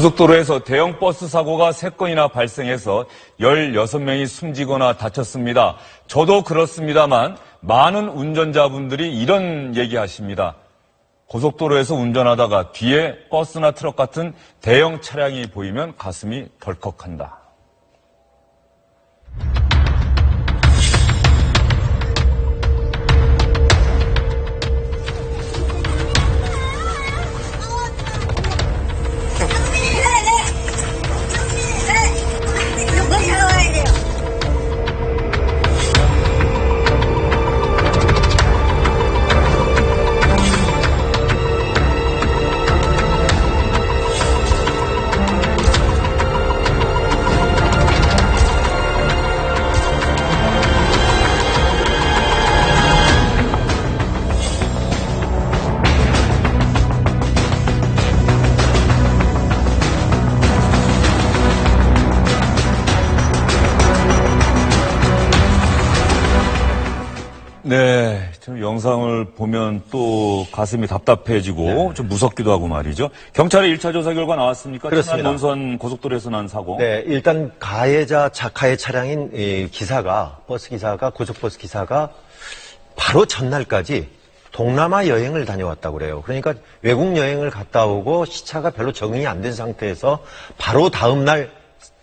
고속도로에서 대형 버스 사고가 3건이나 발생해서 16명이 숨지거나 다쳤습니다. 저도 그렇습니다만 많은 운전자분들이 이런 얘기하십니다. 고속도로에서 운전하다가 뒤에 버스나 트럭 같은 대형 차량이 보이면 가슴이 덜컥한다. 네, 좀 영상을 보면 또 가슴이 답답해지고 좀 무섭기도 하고 말이죠. 경찰의 1차 조사 결과 나왔습니까? 그렇습니다. 천안 논선 고속도로에서 난 사고. 네, 일단 가해 차량인 이 기사가, 버스 기사가, 고속버스 기사가 바로 전날까지 동남아 여행을 다녀왔다고 그래요. 그러니까 외국 여행을 갔다 오고 시차가 별로 적응이 안 된 상태에서 바로 다음날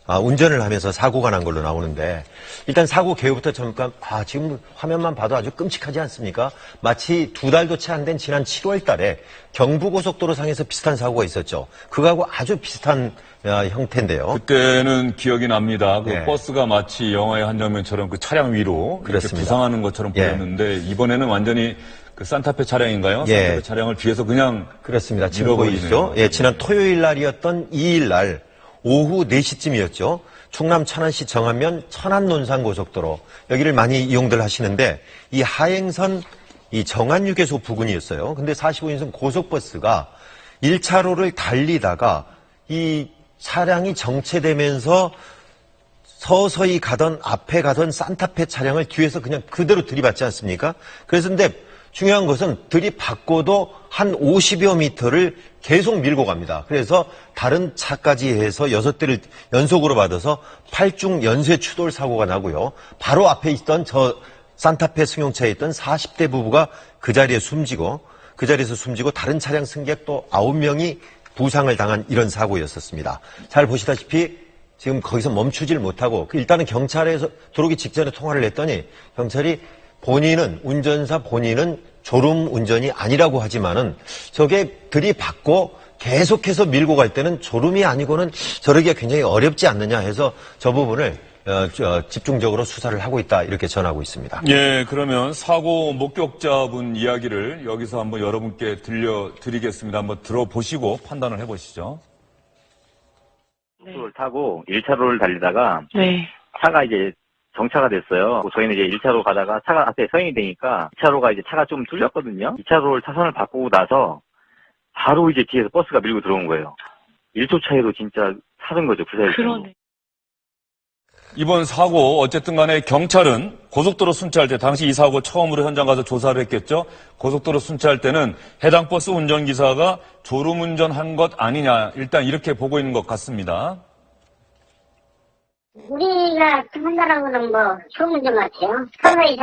운전을 하면서 사고가 난 걸로 나오는데, 일단 사고 개요부터 잠깐, 지금 화면만 봐도 아주 끔찍하지 않습니까? 마치 2달도 채 안 된 지난 7월 달에 경부고속도로 상에서 비슷한 사고가 있었죠. 그거하고 아주 비슷한 형태인데요. 그때는 기억이 납니다. 그 네. 버스가 마치 영화의 한 장면처럼 그 차량 위로 이렇게 부상하는 것처럼 보였는데, 이번에는 완전히 그 산타페 차량인가요? 산타페 차량을 뒤에서 그냥. 그렇습니다. 지금 보이시죠? 예, 지난 토요일 날이었던 2일 날 오후 4시쯤이었죠. 충남 천안시 정안면 천안 논산 고속도로, 여기를 많이 이용들 하시는데, 이 하행선 이 정안휴게소 부근이었어요. 근데 45인승 고속버스가 1차로를 달리다가 이 차량이 정체되면서 서서히 가던 앞에 가던 산타페 차량을 뒤에서 그냥 그대로 들이받지 않습니까? 그래서 근데 중요한 것은 들이받고도 한 50여 미터를 계속 밀고 갑니다. 그래서 다른 차까지 해서 6대를 연속으로 받아서 8중 연쇄 추돌 사고가 나고요. 바로 앞에 있던 저 산타페 승용차에 있던 40대 부부가 그 자리에서 숨지고 다른 차량 승객 또 9명이 부상을 당한 이런 사고였었습니다. 잘 보시다시피 지금 거기서 멈추질 못하고 일단은 경찰에서 들어오기 직전에 통화를 했더니 경찰이 운전사 본인은 졸음 운전이 아니라고 하지만은 저게 들이받고 계속해서 밀고 갈 때는 졸음이 아니고는 저러기가 굉장히 어렵지 않느냐 해서 저 부분을 집중적으로 수사를 하고 있다, 이렇게 전하고 있습니다. 예, 그러면 사고 목격자분 이야기를 여기서 한번 여러분께 들려드리겠습니다. 한번 들어보시고 판단을 해보시죠. 고속도로를 타고 1차로를 달리다가 차가 이제 정차가 됐어요. 저희는 이제 1차로 가다가 차가 앞에 서행이 되니까 2차로가 이제 차가 좀 뚫렸거든요. 2차로를 차선을 바꾸고 나서 바로 이제 뒤에서 버스가 밀고 들어온 거예요. 1초 차이로 진짜 사는 거죠, 그 사이에. 그러네. 이번 사고 어쨌든 간에 경찰은 고속도로 순찰 때, 당시 이 사고 처음으로 현장 가서 조사를 했겠죠. 고속도로 순찰 때는 해당 버스 운전기사가 졸음운전한 것 아니냐, 일단 이렇게 보고 있는 것 같습니다. 우리가 판단하고는 좋은 문제 같아요. 서서히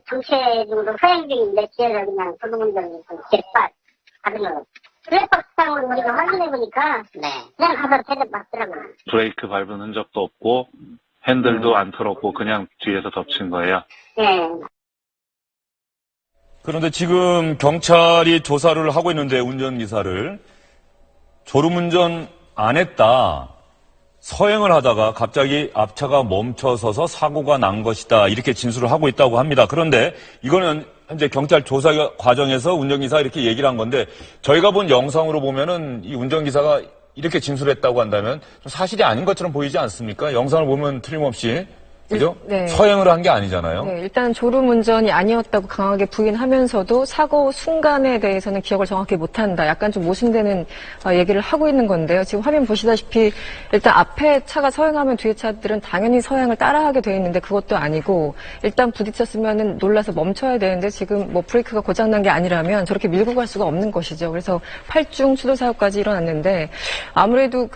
정체 중으로 서행 중인데 뒤에서 그냥 도로운전이 jet박 받으면 블랙박스상으로 우리가 확인해보니까 그냥 가서 대답받더라고요. 브레이크 밟은 흔적도 없고 핸들도 안 털었고 그냥 뒤에서 덮친 거예요. 네. 그런데 지금 경찰이 조사를 하고 있는데 운전기사를 졸음운전 안 했다, 서행을 하다가 갑자기 앞차가 멈춰서서 사고가 난 것이다, 이렇게 진술을 하고 있다고 합니다. 그런데 이거는 현재 경찰 조사 과정에서 운전기사가 이렇게 얘기를 한 건데, 저희가 본 영상으로 보면은 이 운전기사가 이렇게 진술했다고 한다면 좀 사실이 아닌 것처럼 보이지 않습니까? 영상을 보면 틀림없이. 그죠? 네. 서행을 한 게 아니잖아요. 네, 일단 졸음운전이 아니었다고 강하게 부인하면서도 사고 순간에 대해서는 기억을 정확히 못한다. 약간 좀 모순되는 얘기를 하고 있는 건데요. 지금 화면 보시다시피 일단 앞에 차가 서행하면 뒤에 차들은 당연히 서행을 따라하게 돼 있는데 그것도 아니고 일단 부딪혔으면은 놀라서 멈춰야 되는데 지금 뭐 브레이크가 고장난 게 아니라면 저렇게 밀고 갈 수가 없는 것이죠. 그래서 8중 추돌 사고까지 일어났는데 아무래도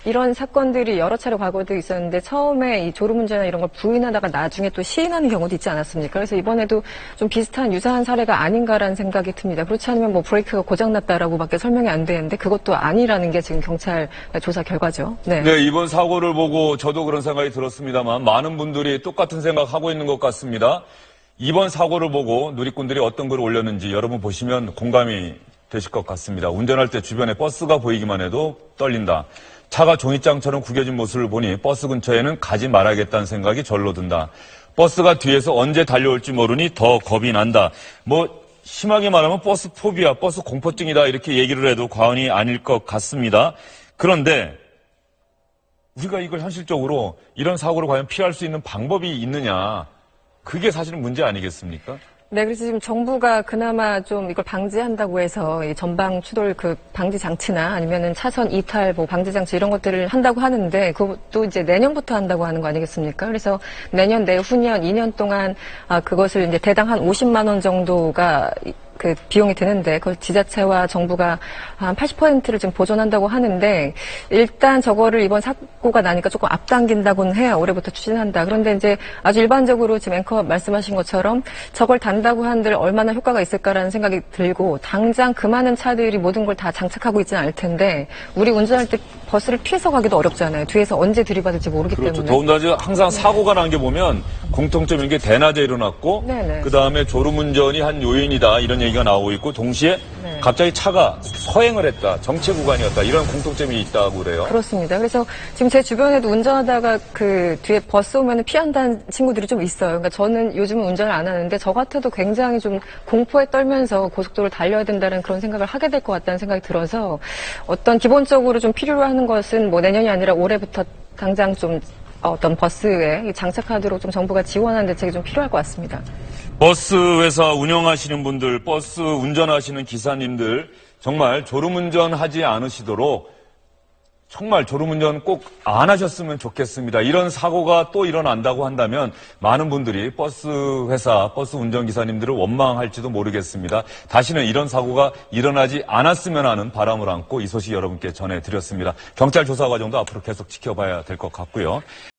이런 사건들이 여러 차례 과거에도 있었는데 처음에 이 졸음운전이나 이런 걸 부인하다가 나중에 또 시인하는 경우도 있지 않았습니까? 그래서 이번에도 좀 비슷한 유사한 사례가 아닌가라는 생각이 듭니다. 그렇지 않으면 뭐 브레이크가 고장났다라고밖에 설명이 안 되는데 그것도 아니라는 게 지금 경찰 조사 결과죠. 네. 네, 이번 사고를 보고 저도 그런 생각이 들었습니다만 많은 분들이 똑같은 생각하고 있는 것 같습니다. 이번 사고를 보고 누리꾼들이 어떤 글을 올렸는지 여러분 보시면 공감이 되실 것 같습니다. 운전할 때 주변에 버스가 보이기만 해도 떨린다. 차가 종이장처럼 구겨진 모습을 보니 버스 근처에는 가지 말아야겠다는 생각이 절로 든다. 버스가 뒤에서 언제 달려올지 모르니 더 겁이 난다. 뭐 심하게 말하면 버스 포비아, 버스 공포증이다 이렇게 얘기를 해도 과언이 아닐 것 같습니다. 그런데 우리가 이걸 현실적으로 이런 사고를 과연 피할 수 있는 방법이 있느냐. 그게 사실은 문제 아니겠습니까? 네, 그래서 지금 정부가 그나마 좀 이걸 방지한다고 해서 이 전방 추돌 방지 장치나 아니면은 차선 이탈 방지 장치 이런 것들을 한다고 하는데 그것도 이제 내년부터 한다고 하는 거 아니겠습니까? 그래서 내년, 내후년, 2년 동안 그것을 이제 대당 한 50만 원 정도가 비용이 드는데 그걸 지자체와 정부가 한 80%를 지금 보존한다고 하는데 일단 저거를 이번 사고가 나니까 조금 앞당긴다고는 해요. 올해부터 추진한다. 그런데 이제 아주 일반적으로 지금 앵커 말씀하신 것처럼 저걸 단다고 한들 얼마나 효과가 있을까라는 생각이 들고 당장 그 많은 차들이 모든 걸 다 장착하고 있지는 않을 텐데 우리 운전할 때 버스를 피해서 가기도 어렵잖아요. 뒤에서 언제 들이받을지 모르기 그렇죠. 때문에. 더군다나 항상 사고가 난 게 보면 공통점인 게 대낮에 일어났고 네네. 그다음에 졸음운전이 한 요인이다 이런 얘기가 나오고 있고 동시에 네. 갑자기 차가 서행을 했다. 정체 구간이었다. 이런 공통점이 있다고 그래요. 그렇습니다. 그래서 지금 제 주변에도 운전하다가 뒤에 버스 오면 피한다는 친구들이 좀 있어요. 그러니까 저는 요즘은 운전을 안 하는데 저 같아도 굉장히 좀 공포에 떨면서 고속도로를 달려야 된다는 그런 생각을 하게 될 것 같다는 생각이 들어서 어떤 기본적으로 좀 필요로 하는 것은 뭐 내년이 아니라 올해부터 당장 좀 어떤 버스에 장착하도록 좀 정부가 지원하는 대책이 좀 필요할 것 같습니다. 버스 회사 운영하시는 분들, 버스 운전하시는 기사님들 정말 졸음운전 하지 않으시도록 정말 졸음운전 꼭 안 하셨으면 좋겠습니다. 이런 사고가 또 일어난다고 한다면 많은 분들이 버스 회사, 버스 운전기사님들을 원망할지도 모르겠습니다. 다시는 이런 사고가 일어나지 않았으면 하는 바람을 안고 이 소식 여러분께 전해드렸습니다. 경찰 조사 과정도 앞으로 계속 지켜봐야 될 것 같고요.